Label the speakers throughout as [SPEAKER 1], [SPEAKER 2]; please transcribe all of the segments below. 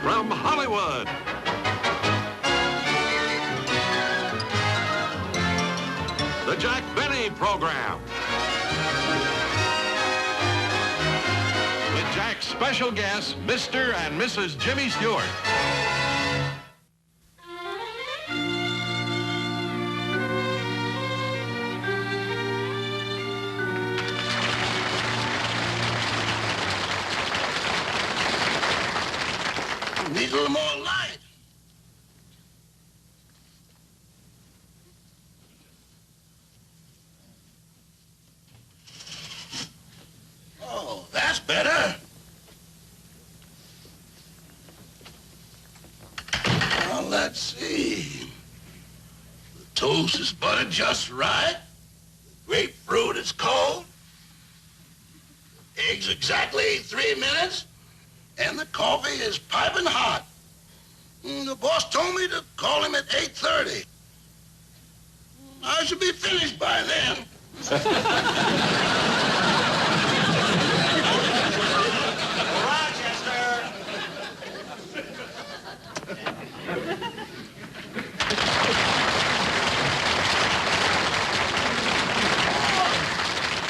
[SPEAKER 1] from Hollywood. The Jack Benny Program. With Jack's special guests, Mr. and Mrs. Jimmy Stewart.
[SPEAKER 2] Need a little more light. Oh, that's better. Now, let's see. The toast is buttered just right. The grapefruit is cold. Eggs exactly 3 minutes. And the coffee is piping hot. The boss told me to call him at 8:30. I should be finished by then.
[SPEAKER 3] Rochester!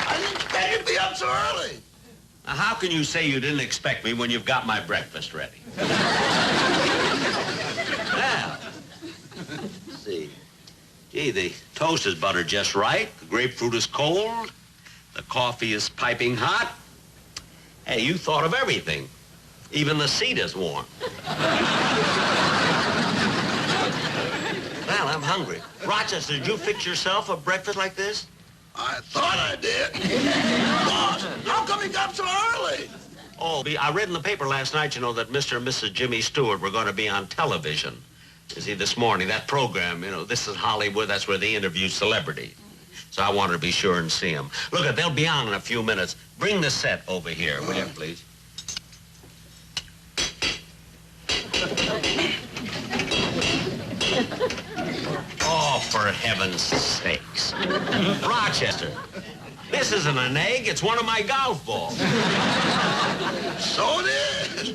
[SPEAKER 2] I didn't expect you to be up so early.
[SPEAKER 3] Now, how can you say you didn't expect me when you've got my breakfast ready? Now, let's see. Gee, the toast is buttered just right. The grapefruit is cold. The coffee is piping hot. Hey, you thought of everything. Even the seat is warm. Well, I'm hungry. Rochester, did you fix yourself a breakfast like this?
[SPEAKER 2] I thought I did. Boss, how come you got so early?
[SPEAKER 3] Oh, I read in the paper last night, you know, that Mr. and Mrs. Jimmy Stewart were going to be on television. You see, this morning, that program, you know, This is Hollywood, that's where they interview celebrities. So I wanted to be sure and see them. Look, they'll be on in a few minutes. Bring the set over here, will you, please? Oh, for heaven's sakes. Rochester, this isn't an egg, it's one of my golf balls.
[SPEAKER 2] So it is.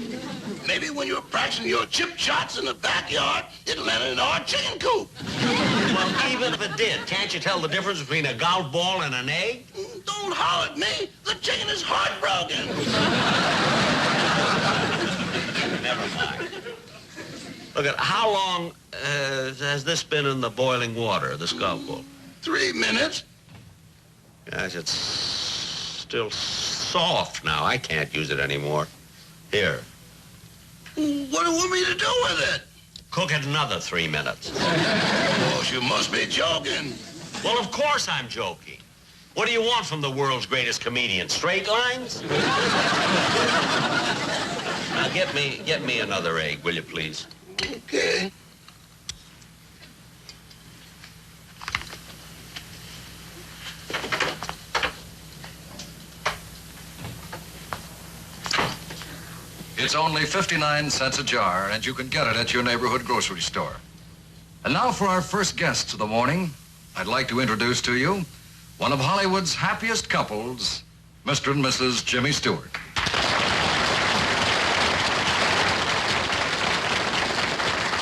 [SPEAKER 2] Maybe when you were practicing your chip shots in the backyard, it landed in our chicken coop.
[SPEAKER 3] Well, even if it did, can't you tell the difference between a golf ball and an egg?
[SPEAKER 2] Don't holler at me. The chicken is heartbroken.
[SPEAKER 3] Never mind. Look at how long has this been in the boiling water, this golf ball?
[SPEAKER 2] 3 minutes.
[SPEAKER 3] Gosh, it's still soft now. I can't use it anymore. Here,
[SPEAKER 2] What do you want me to do with it?
[SPEAKER 3] cook it another 3 minutes.
[SPEAKER 2] Boss, you must be joking.
[SPEAKER 3] Well, of course I'm joking. What do you want from the world's greatest comedian? Straight lines? Now get me another egg, will you please?
[SPEAKER 2] Okay.
[SPEAKER 4] It's only 59 cents a jar, and you can get it at your neighborhood grocery store. And now for our first guests of the morning, I'd like to introduce to you one of Hollywood's happiest couples, Mr. and Mrs. Jimmy Stewart.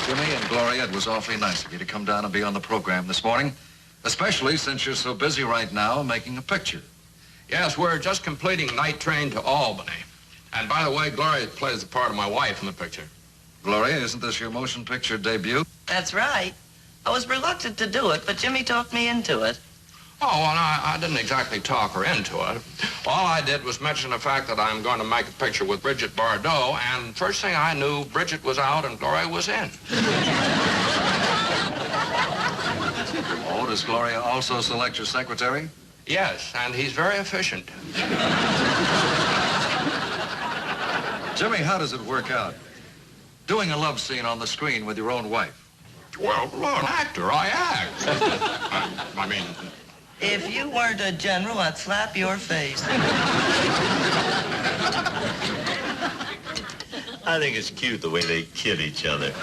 [SPEAKER 4] Jimmy and Gloria, it was awfully nice of you to come down and be on the program this morning, especially since you're so busy right now making a picture.
[SPEAKER 5] Yes, we're just completing Night Train to Albany. And by the way, Gloria plays the part of my wife in the picture.
[SPEAKER 4] Gloria, isn't this your motion picture debut?
[SPEAKER 6] That's right. I was reluctant to do it, but Jimmy talked me into it.
[SPEAKER 5] Oh, well, I didn't exactly talk her into it. All I did was mention the fact that I'm going to make a picture with Bridget Bardot, and first thing I knew, Bridget was out and Gloria was in.
[SPEAKER 4] Oh, does Gloria also select your secretary?
[SPEAKER 5] Yes, and he's very efficient.
[SPEAKER 4] Jimmy, how does it work out? Doing a love scene on the screen with your own wife.
[SPEAKER 5] Well, an actor, I act. I mean...
[SPEAKER 6] If you weren't a general, I'd slap your face.
[SPEAKER 3] I think it's cute the way they kid each other.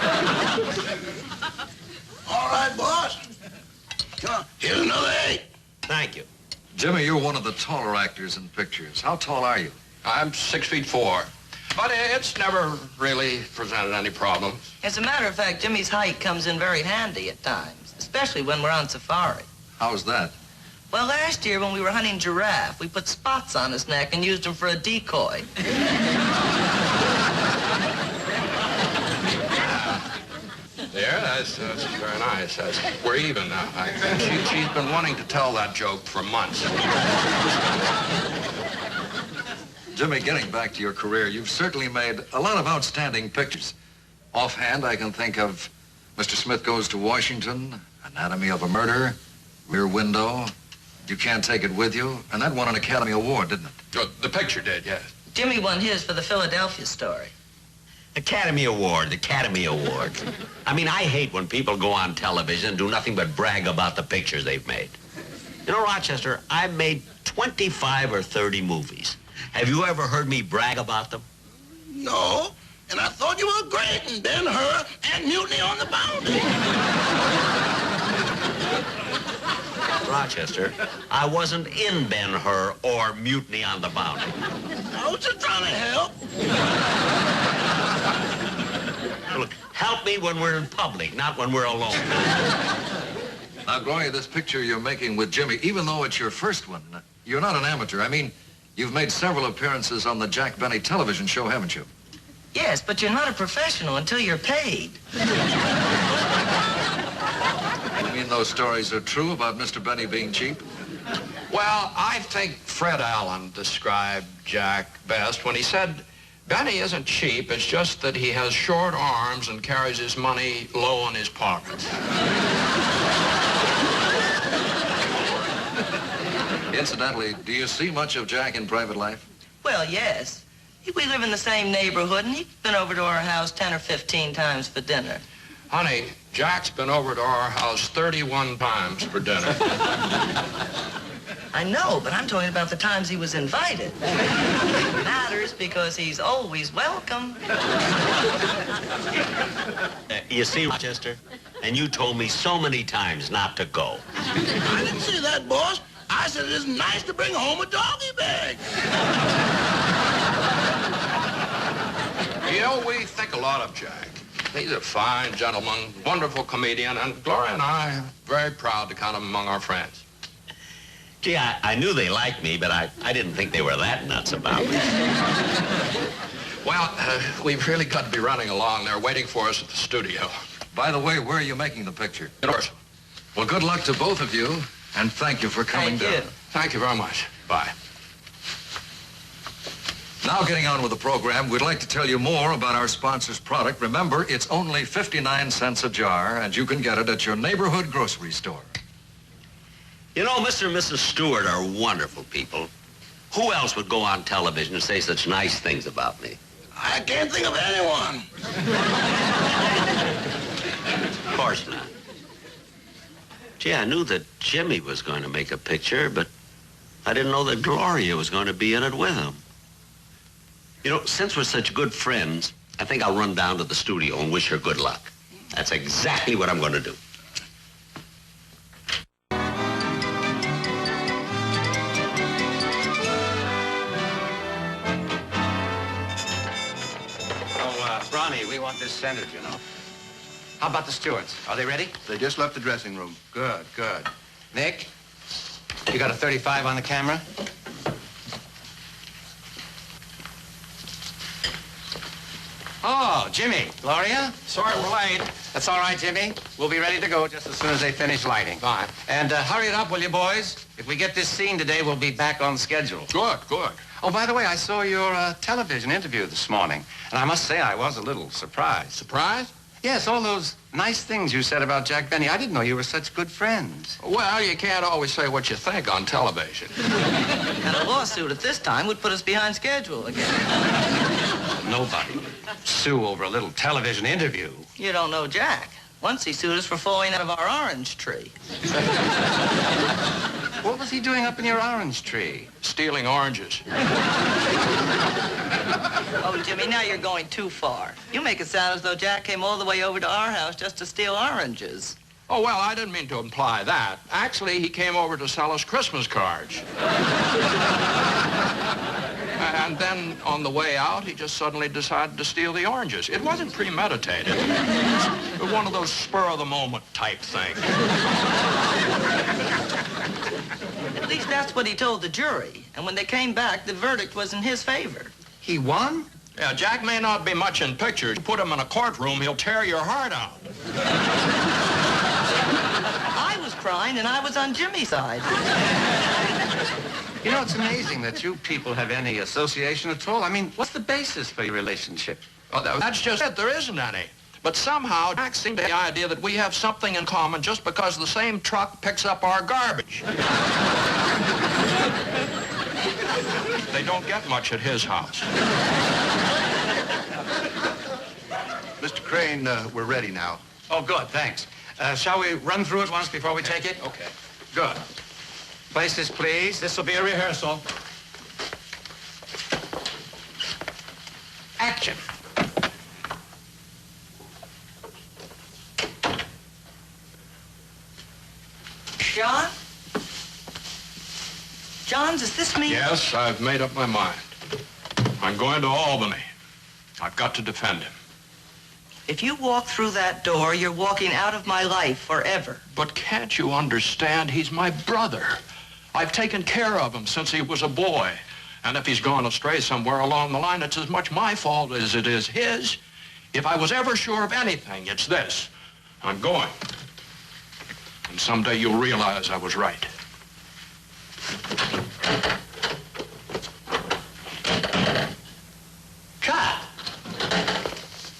[SPEAKER 2] All right, boss. Come on, here's another egg.
[SPEAKER 3] Thank you.
[SPEAKER 4] Jimmy, you're one of the taller actors in pictures. How tall are you?
[SPEAKER 5] I'm 6'4". but it's never really presented any problems.
[SPEAKER 6] As a matter of fact, Jimmy's height comes in very handy at times, especially when we're on safari.
[SPEAKER 4] How's that?
[SPEAKER 6] Well, last year when we were hunting giraffe, we put spots on his neck and used him for a decoy.
[SPEAKER 5] There, that's very nice. We're even now. She's been wanting to tell that joke for months.
[SPEAKER 4] Jimmy, getting back to your career, you've certainly made a lot of outstanding pictures. Offhand, I can think of Mr. Smith Goes to Washington, Anatomy of a Murder, Rear Window, You Can't Take It With You, and that won an Academy Award, didn't it?
[SPEAKER 5] The picture did, yes.
[SPEAKER 6] Jimmy won his for the Philadelphia story.
[SPEAKER 3] Academy Award, Academy Award. I mean, I hate when people go on television and do nothing but brag about the pictures they've made. You know, Rochester, I've made 25 or 30 movies. Have you ever heard me brag about them?
[SPEAKER 2] No, and I thought you were great in Ben-Hur and Mutiny on the Bounty.
[SPEAKER 3] Rochester, I wasn't in Ben-Hur or Mutiny on the Bounty.
[SPEAKER 2] I was just trying to help.
[SPEAKER 3] Look, help me when we're in public, not when we're alone.
[SPEAKER 4] Now, Gloria, this picture you're making with Jimmy, even though it's your first one, you're not an amateur. I mean, you've made several appearances on the Jack Benny television show, haven't you?
[SPEAKER 6] Yes, but you're not a professional until you're paid.
[SPEAKER 4] You mean those stories are true about Mr. Benny being cheap?
[SPEAKER 5] Well, I think Fred Allen described Jack best when he said, Benny isn't cheap, it's just that he has short arms and carries his money low in his pockets.
[SPEAKER 4] Incidentally, do you see much of Jack in private life?
[SPEAKER 6] Well, yes. We live in the same neighborhood, and he's been over to our house 10 or 15 times for dinner.
[SPEAKER 5] Honey, Jack's been over to our house 31 times for dinner.
[SPEAKER 6] I know, but I'm talking about the times he was invited. It matters because he's always welcome.
[SPEAKER 3] You see, Rochester, and you told me so many times not to go.
[SPEAKER 2] I didn't say that, boss. I said it isn't nice to bring home a doggy bag.
[SPEAKER 5] You know, we think a lot of Jack. He's a fine gentleman, wonderful comedian, and Gloria and I are very proud to count him among our friends.
[SPEAKER 3] Gee, I knew they liked me, but I didn't think they were that nuts about me.
[SPEAKER 5] Well, we've really got to be running along. They're waiting for us at the studio.
[SPEAKER 4] By the way, where are you making the picture?
[SPEAKER 5] Yours.
[SPEAKER 4] Well, good luck to both of you, and thank you for coming
[SPEAKER 6] Thank you.
[SPEAKER 4] down.
[SPEAKER 5] Thank you very much. Bye.
[SPEAKER 4] Now, getting on with the program, we'd like to tell you more about our sponsor's product. Remember, it's only 59 cents a jar, and you can get it at your neighborhood grocery store.
[SPEAKER 3] You know, Mr. and Mrs. Stewart are wonderful people. Who else would go on television and say such nice things about me?
[SPEAKER 2] I can't think of anyone.
[SPEAKER 3] Of course not. Gee, I knew that Jimmy was going to make a picture, but I didn't know that Gloria was going to be in it with him. You know, since we're such good friends, I think I'll run down to the studio and wish her good luck. That's exactly what I'm going to do.
[SPEAKER 7] Ronnie, we want this centered, you know. How about the Stewarts? Are they ready?
[SPEAKER 8] They just left the dressing room.
[SPEAKER 7] Good, good. Nick, you got a 35 on the camera? Oh, Jimmy, Gloria? Sorry we're late. That's all right, Jimmy. We'll be ready to go just as soon as they finish lighting.
[SPEAKER 5] Fine.
[SPEAKER 7] And hurry it up, will you, boys? If we get this scene today, we'll be back on schedule.
[SPEAKER 5] Good, good.
[SPEAKER 7] Oh, by the way, I saw your television interview this morning, and I must say I was a little surprised.
[SPEAKER 5] Surprised?
[SPEAKER 7] Yes, all those nice things you said about Jack Benny. I didn't know you were such good friends.
[SPEAKER 5] Well, you can't always say what you think on television.
[SPEAKER 6] And a lawsuit at this time would put us behind schedule again.
[SPEAKER 7] Nobody would sue over a little television interview.
[SPEAKER 6] You don't know Jack. Once he sued us for falling out of our orange tree.
[SPEAKER 7] What was he doing up in your orange tree?
[SPEAKER 5] Stealing oranges.
[SPEAKER 6] Oh, Jimmy, now you're going too far. You make it sound as though Jack came all the way over to our house just to steal oranges.
[SPEAKER 5] Oh, well, I didn't mean to imply that. Actually, he came over to sell us Christmas cards. And then on the way out, he just suddenly decided to steal the oranges. It wasn't premeditated. It was one of those spur-of-the-moment type things.
[SPEAKER 6] At least that's what he told the jury. And when they came back, the verdict was in his favor.
[SPEAKER 7] He won?
[SPEAKER 5] Yeah, Jack may not be much in pictures. You put him in a courtroom, he'll tear your heart out.
[SPEAKER 6] I was crying, and I was on Jimmy's side.
[SPEAKER 7] You know, it's amazing that you people have any association at all. I mean, what's the basis for your relationship?
[SPEAKER 5] Well, that's just it. There isn't any. But somehow, Jack seemed to have the idea that we have something in common just because the same truck picks up our garbage. They don't get much at his house.
[SPEAKER 8] Mr. Crane, we're ready now.
[SPEAKER 7] Oh, good, thanks. Shall we run through it once before we take it?
[SPEAKER 8] Okay.
[SPEAKER 7] Good. Places, please. This will be a rehearsal. Action.
[SPEAKER 6] John? John, does this mean...
[SPEAKER 5] Yes, I've made up my mind. I'm going to Albany. I've got to defend him.
[SPEAKER 6] If you walk through that door, you're walking out of my life forever.
[SPEAKER 5] But can't you understand? He's my brother. I've taken care of him since he was a boy. And if he's gone astray somewhere along the line, it's as much my fault as it is his. If I was ever sure of anything, it's this. I'm going. And someday you'll realize I was right.
[SPEAKER 7] Cut.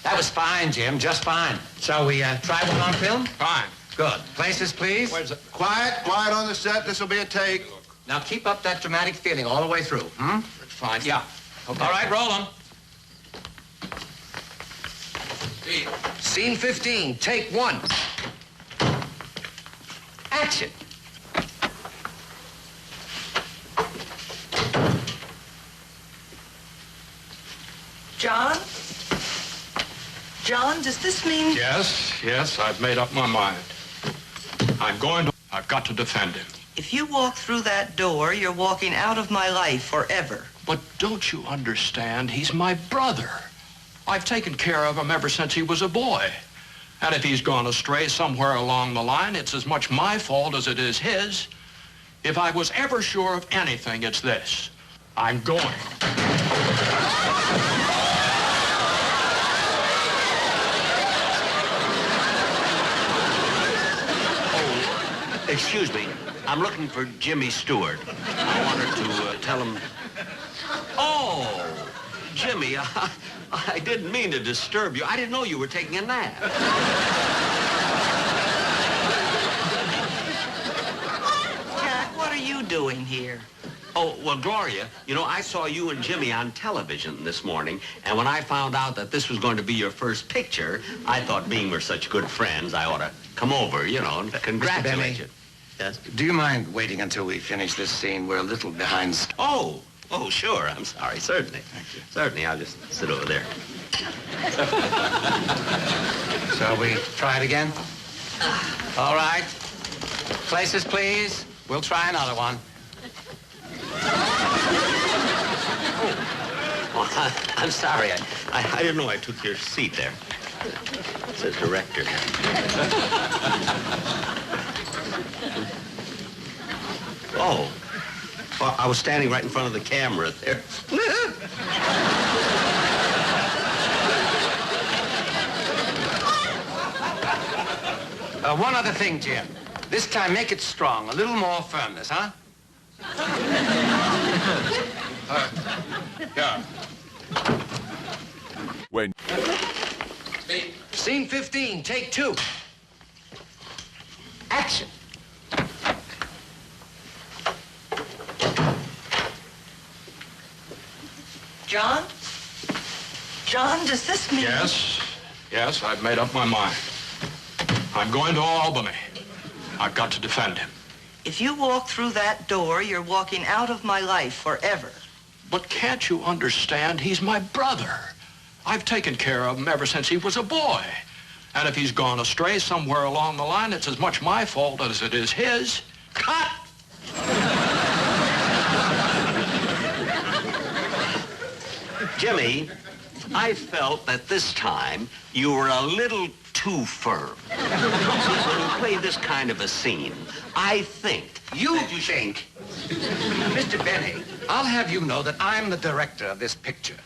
[SPEAKER 7] That was fine, Jim, just fine. Shall we try one on film?
[SPEAKER 5] Fine.
[SPEAKER 7] Good. Places, please.
[SPEAKER 5] Where's it?
[SPEAKER 8] Quiet on the set. This will be a take.
[SPEAKER 7] Now keep up that dramatic feeling all the way through, hmm?
[SPEAKER 5] Fine.
[SPEAKER 7] Yeah. Okay.
[SPEAKER 5] All right, roll him.
[SPEAKER 7] Scene 15, take 1. Action.
[SPEAKER 6] John? John, does this mean...
[SPEAKER 5] Yes, I've made up my mind. I'm going to... I've got to defend him.
[SPEAKER 6] If you walk through that door, you're walking out of my life forever.
[SPEAKER 5] But don't you understand? He's my brother. I've taken care of him ever since he was a boy. And if he's gone astray somewhere along the line, it's as much my fault as it is his. If I was ever sure of anything, it's this. I'm going.
[SPEAKER 3] Oh, excuse me. I'm looking for Jimmy Stewart. I wanted to tell him... Oh, Jimmy, I didn't mean to disturb you. I didn't know you were taking a nap.
[SPEAKER 6] Jack, what are you doing here?
[SPEAKER 3] Oh, well, Gloria, you know, I saw you and Jimmy on television this morning, and when I found out that this was going to be your first picture, I thought being we're such good friends, I ought to come over, you know, and congratulate you. Yes?
[SPEAKER 7] Do you mind waiting until we finish this scene? We're a little behind.
[SPEAKER 3] Oh, sure. I'm sorry. Certainly.
[SPEAKER 7] Thank you.
[SPEAKER 3] Certainly. I'll just sit over there.
[SPEAKER 7] Shall we try it again? All right. Places, please. We'll try another one.
[SPEAKER 3] Oh, I'm sorry. I didn't know I took your seat there. It says director. Oh. Well, I was standing right in front of the camera there.
[SPEAKER 7] One other thing, Jim. This time, make it strong. A little more firmness, huh?
[SPEAKER 8] Yeah.
[SPEAKER 9] When...
[SPEAKER 7] Scene 15, take 2. Action.
[SPEAKER 6] John? John, does this mean...
[SPEAKER 5] Yes, I've made up my mind. I'm going to Albany. I've got to defend him.
[SPEAKER 6] If you walk through that door, you're walking out of my life forever.
[SPEAKER 5] But can't you understand? He's my brother. I've taken care of him ever since he was a boy. And if he's gone astray somewhere along the line, it's as much my fault as it is his. Cut!
[SPEAKER 3] Jimmy, I felt that this time you were a little too firm. See, when you play this kind of a scene, I think...
[SPEAKER 7] You think? Mr. Benny, I'll have you know that I'm the director of this picture.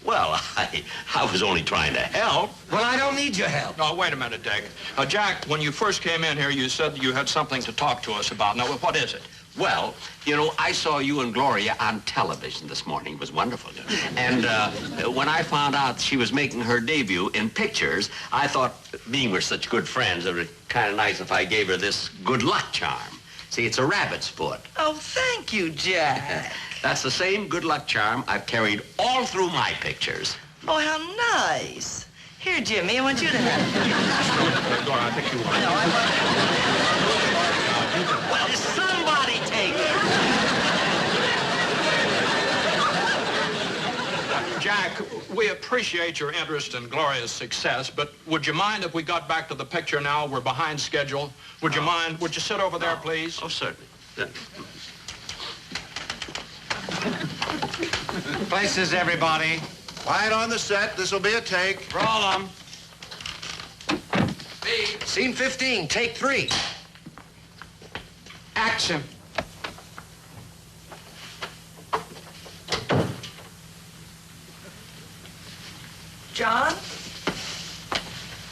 [SPEAKER 3] Well, I was only trying to help.
[SPEAKER 7] Well, I don't need your help.
[SPEAKER 5] No, wait a minute, Dick. Jack, when you first came in here, you said you had something to talk to us about. Now, what is it?
[SPEAKER 3] Well, you know, I saw you and Gloria on television this morning. It was wonderful. And when I found out she was making her debut in pictures, I thought, being we're such good friends, it would be kind of nice if I gave her this good luck charm. See, it's a rabbit's foot.
[SPEAKER 6] Oh, thank you, Jack.
[SPEAKER 3] That's the same good luck charm I've carried all through my pictures.
[SPEAKER 6] Oh, how nice. Here, Jimmy, I want you to have it.
[SPEAKER 5] Dora, I think you want
[SPEAKER 6] No, I want
[SPEAKER 3] Well, somebody take it.
[SPEAKER 5] Jack, we appreciate your interest in Gloria's success, but would you mind if we got back to the picture now? We're behind schedule. Would you mind? Would you sit over there, please?
[SPEAKER 3] Oh, certainly.
[SPEAKER 7] Places, everybody.
[SPEAKER 8] Quiet on the set. This will be a take.
[SPEAKER 7] Roll 'em. Scene 15, take 3. Action.
[SPEAKER 6] John?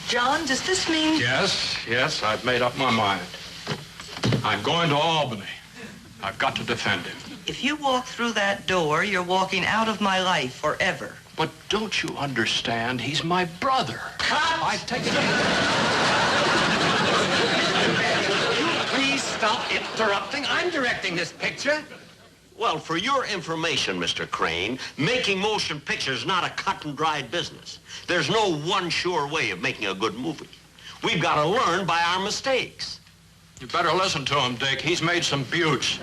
[SPEAKER 6] John, does this mean...
[SPEAKER 5] Yes, I've made up my mind. I'm going to Albany. I've got to defend him.
[SPEAKER 6] If you walk through that door, you're walking out of my life forever.
[SPEAKER 5] But don't you understand? He's my brother.
[SPEAKER 7] Cut!
[SPEAKER 5] I've taken...
[SPEAKER 7] Please stop interrupting. I'm directing this picture.
[SPEAKER 3] Well, for your information, Mr. Crane, making motion pictures is not a cut-and-dried business. There's no one sure way of making a good movie. We've got to learn by our mistakes.
[SPEAKER 5] You better listen to him, Dick. He's made some buttes.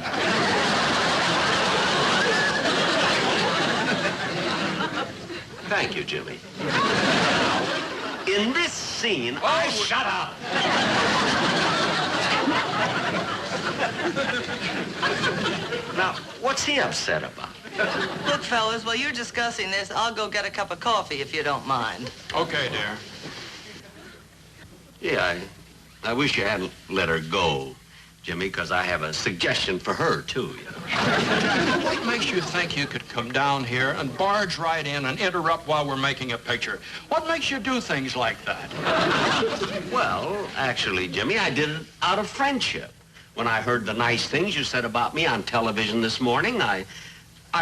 [SPEAKER 3] Thank you, Jimmy. In this scene,
[SPEAKER 7] Shut up.
[SPEAKER 3] Now, what's he upset about?
[SPEAKER 6] Look, fellas, while you're discussing this, I'll go get a cup of coffee if you don't mind.
[SPEAKER 5] Okay, dear.
[SPEAKER 3] Yeah, I wish you hadn't let her go, Jimmy, because I have a suggestion for her, too. You know?
[SPEAKER 5] What makes you think you could come down here and barge right in and interrupt while we're making a picture? What makes you do things like that?
[SPEAKER 3] Well, actually, Jimmy, I did it out of friendship. When I heard the nice things you said about me on television this morning, I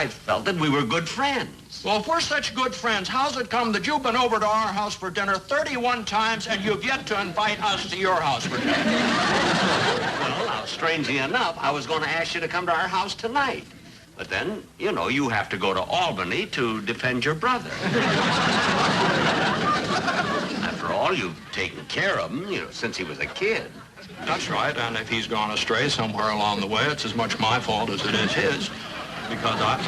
[SPEAKER 3] felt that we were good friends.
[SPEAKER 5] Well, if we're such good friends, how's it come that you've been over to our house for dinner 31 times and you've yet to invite us to your house for dinner?
[SPEAKER 3] Well, now, strangely enough, I was going to ask you to come to our house tonight. But then, you know, you have to go to Albany to defend your brother. After all, you've taken care of him, you know, since he was a kid.
[SPEAKER 5] That's right, and if he's gone astray somewhere along the way, it's as much my fault as it is his. Because well,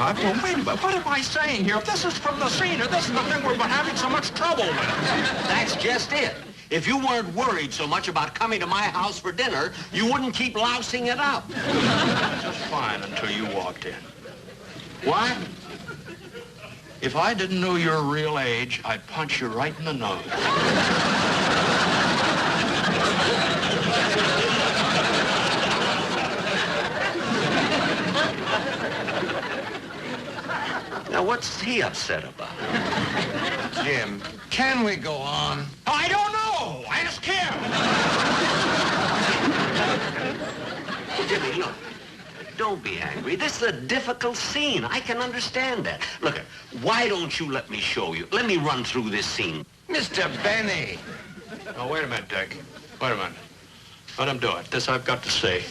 [SPEAKER 5] wait a minute, what am I saying here? If this is from the scene, or this is the thing we've been having so much trouble with.
[SPEAKER 3] That's just it. If you weren't worried so much about coming to my house for dinner, you wouldn't keep lousing it up.
[SPEAKER 5] Just fine until you walked in. Why? If I didn't know your real age, I'd punch you right in the nose.
[SPEAKER 3] Now, what's he upset about?
[SPEAKER 7] Jim, can we go on?
[SPEAKER 5] I don't know. Ask him.
[SPEAKER 3] Jimmy, look, don't be angry. This is a difficult scene. I can understand that. Look, why don't you let me show you? Let me run through this scene.
[SPEAKER 7] Mr. Benny.
[SPEAKER 5] Now, wait a minute, Dick. Wait a minute. Let him do it. This I've got to say.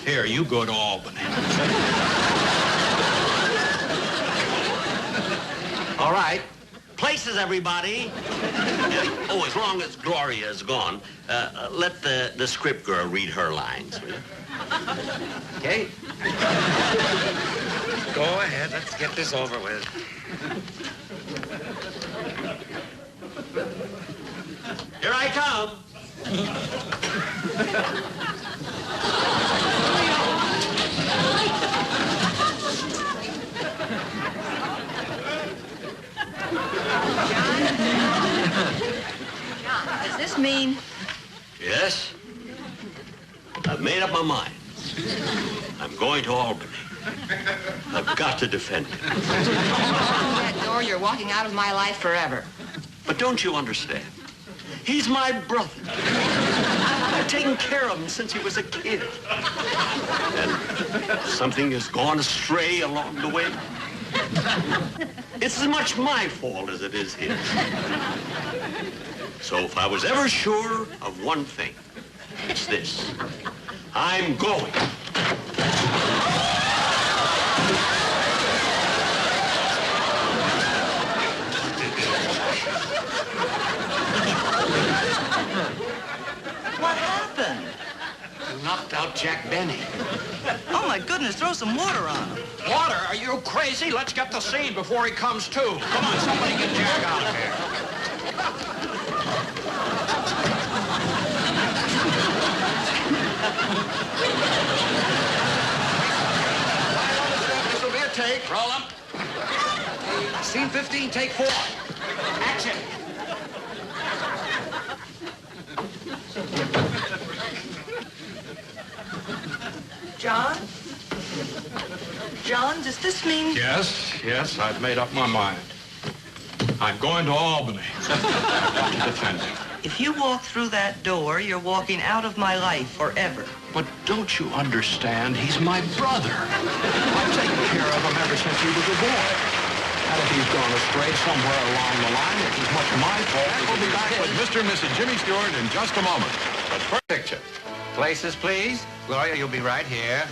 [SPEAKER 5] Here, you go to Albany.
[SPEAKER 3] All right. Places, everybody. Oh, as long as Gloria is gone, let the script girl read her lines, will you? Okay?
[SPEAKER 7] Go ahead. Let's get this over with.
[SPEAKER 3] Here I come.
[SPEAKER 9] mean?
[SPEAKER 3] Yes? I've made up my mind. I'm going to Albany. I've got to defend him.
[SPEAKER 9] That door, you're walking out of my life forever.
[SPEAKER 3] But don't you understand? He's my brother. I've taken care of him since he was a kid. And something has gone astray along the way. It's as much my fault as it is his. So if I was ever sure of one thing, it's this. I'm going.
[SPEAKER 6] What happened?
[SPEAKER 7] You knocked out Jack Benny.
[SPEAKER 6] Oh, my goodness, throw some water on him.
[SPEAKER 5] Water? Are you crazy? Let's get the scene before he comes to. Come on, somebody get Jack out of here.
[SPEAKER 7] This will be a take.
[SPEAKER 5] Roll him.
[SPEAKER 7] Scene 15, take 4.
[SPEAKER 5] Action.
[SPEAKER 6] John? John, does this mean...
[SPEAKER 5] Yes, I've made up my mind. I'm going to Albany. I've got to defend him.
[SPEAKER 6] If you walk through that door, you're walking out of my life forever.
[SPEAKER 5] But don't you understand? He's my brother. I've taken care of him ever since he was a boy. And if he's gone astray somewhere along the line, it's as much my fault as
[SPEAKER 1] We'll
[SPEAKER 5] it
[SPEAKER 1] be
[SPEAKER 5] is
[SPEAKER 1] back
[SPEAKER 5] his.
[SPEAKER 1] with Mr. and Mrs. Jimmy Stewart in just a moment. But first,
[SPEAKER 7] Picture. Places, please. Gloria, you'll be right here.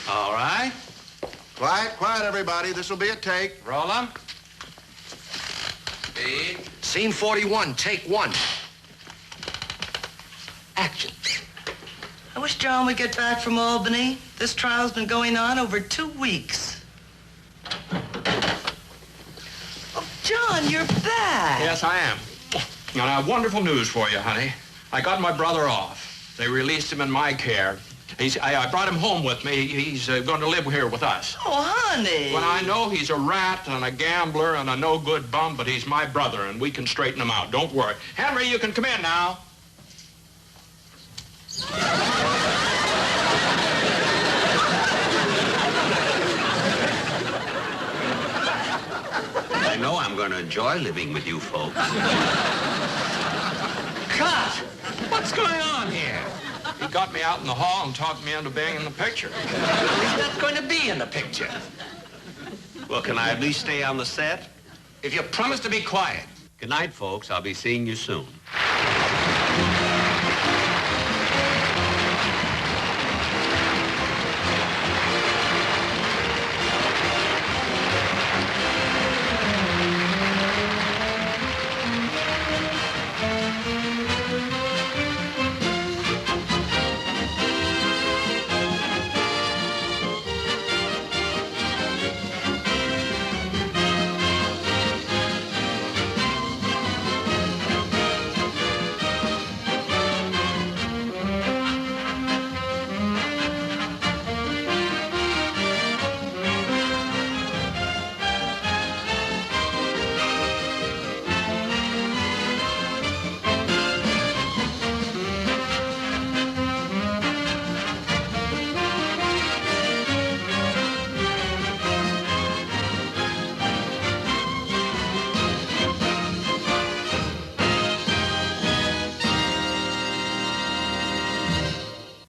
[SPEAKER 7] All right.
[SPEAKER 8] Quiet, quiet, everybody. This will be a take.
[SPEAKER 7] Roll 'em.
[SPEAKER 4] Scene 41, take 1. Action.
[SPEAKER 6] I wish John would get back from Albany. This trial's been going on over 2 weeks. Oh, John, you're back.
[SPEAKER 5] Yes, I am. And I have wonderful news for you, honey. I got my brother off. They released him in my care. I brought him home with me. He's going to live here with us.
[SPEAKER 6] Oh, honey.
[SPEAKER 5] Well, I know he's a rat and a gambler and a no-good bum, but he's my brother, and we can straighten him out. Don't worry. Henry, you can come in now.
[SPEAKER 3] I know I'm going to enjoy living with you folks.
[SPEAKER 5] Cut! What's going on here? He got me out in the hall and talked me into being in the picture.
[SPEAKER 7] He's not going to be in the picture.
[SPEAKER 3] Well, can I at least stay on the set?
[SPEAKER 7] If you promise to be quiet.
[SPEAKER 3] Good night, folks. I'll be seeing you soon.